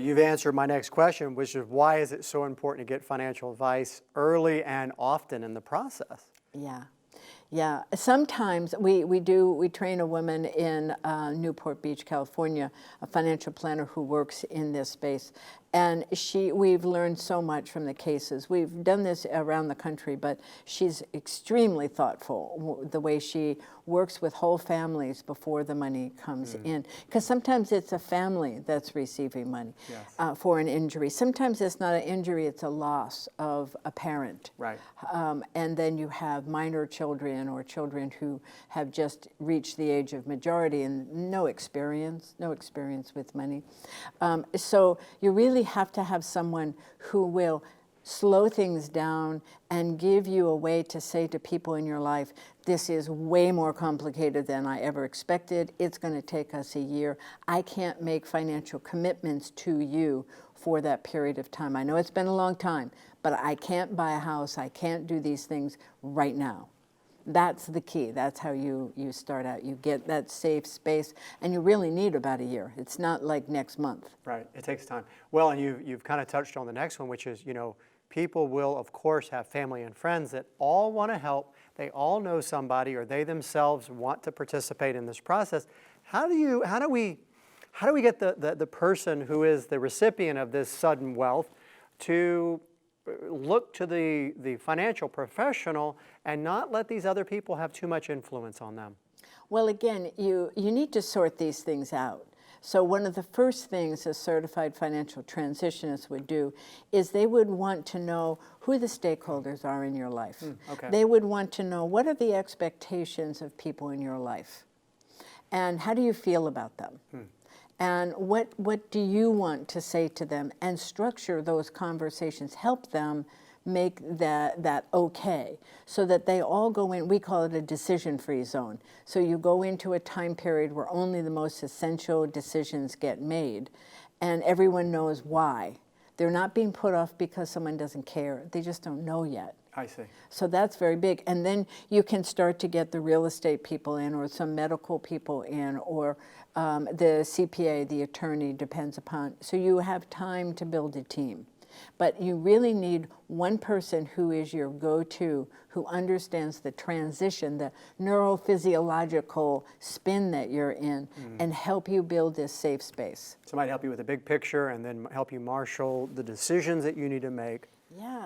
you've answered my next question, which is why is it so important to get financial advice early and often in the process? Yeah. Yeah, sometimes we train a woman in Newport Beach, California, a financial planner who works in this space. And we've learned so much from the cases. We've done this around the country, but she's extremely thoughtful, the way she works with whole families before the money comes in. Because sometimes it's a family that's receiving money for an injury. Sometimes it's not an injury, it's a loss of a parent. Right. And then you have minor children or children who have just reached the age of majority and no experience with money. So you really have to have someone who will slow things down and give you a way to say to people in your life, this is way more complicated than I ever expected. It's going to take us a year. I can't make financial commitments to you for that period of time. I know it's been a long time, but I can't buy a house. I can't do these things right now. That's the key. That's how you start out. You get that safe space, and you really need about a year. It's not like next month. Right. It takes time. Well, and you've kind of touched on the next one, which is, people will, of course, have family and friends that all want to help. They all know somebody, or they themselves want to participate in this process. How do we get the person who is the recipient of this sudden wealth to look to the financial professional and not let these other people have too much influence on them? Well, again, you need to sort these things out. So one of the first things a certified financial transitionist would do is they would want to know who the stakeholders are in your life. Okay. They would want to know what are the expectations of people in your life and how do you feel about them? And what do you want to say to them, and structure those conversations, help them make that okay, so that they all go in. We call it a decision-free zone. So you go into a time period where only the most essential decisions get made, and everyone knows why. They're not being put off because someone doesn't care. They just don't know yet. I see. So that's very big. And then you can start to get the real estate people in, or some medical people in, or the CPA, the attorney, depends upon. So you have time to build a team. But you really need one person who is your go-to, who understands the transition, the neurophysiological spin that you're in, and help you build this safe space. Somebody help you with the big picture and then help you marshal the decisions that you need to make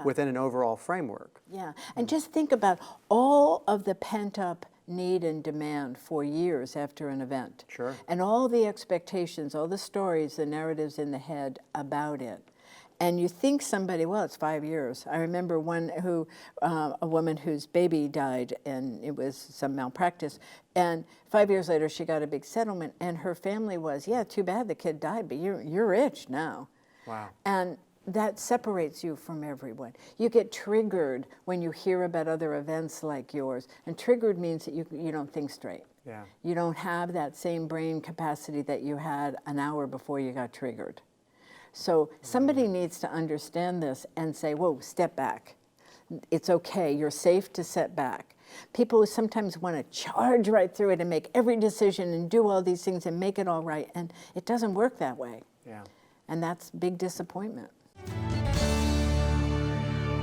within an overall framework. Yeah, and just think about all of the pent-up need and demand for years after an event. Sure. And all the expectations, all the stories, the narratives in the head about it. And you think somebody, well, it's 5 years. I remember a woman whose baby died, and it was some malpractice. And 5 years later, she got a big settlement, and her family was, yeah, too bad the kid died, but you're rich now. Wow. And that separates you from everyone. You get triggered when you hear about other events like yours. And triggered means that you don't think straight. Yeah. You don't have that same brain capacity that you had an hour before you got triggered. So somebody needs to understand this and say, whoa, step back. It's okay, you're safe to step back. People sometimes want to charge right through it and make every decision and do all these things and make it all right, and it doesn't work that way. Yeah. And that's big disappointment.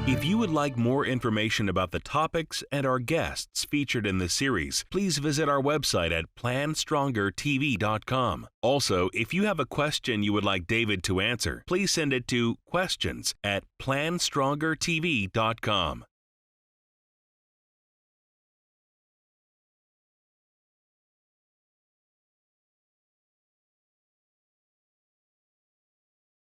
If you would like more information about the topics and our guests featured in this series, please visit our website at PlanStrongerTV.com. Also, if you have a question you would like David to answer, please send it to questions@PlanStrongerTV.com.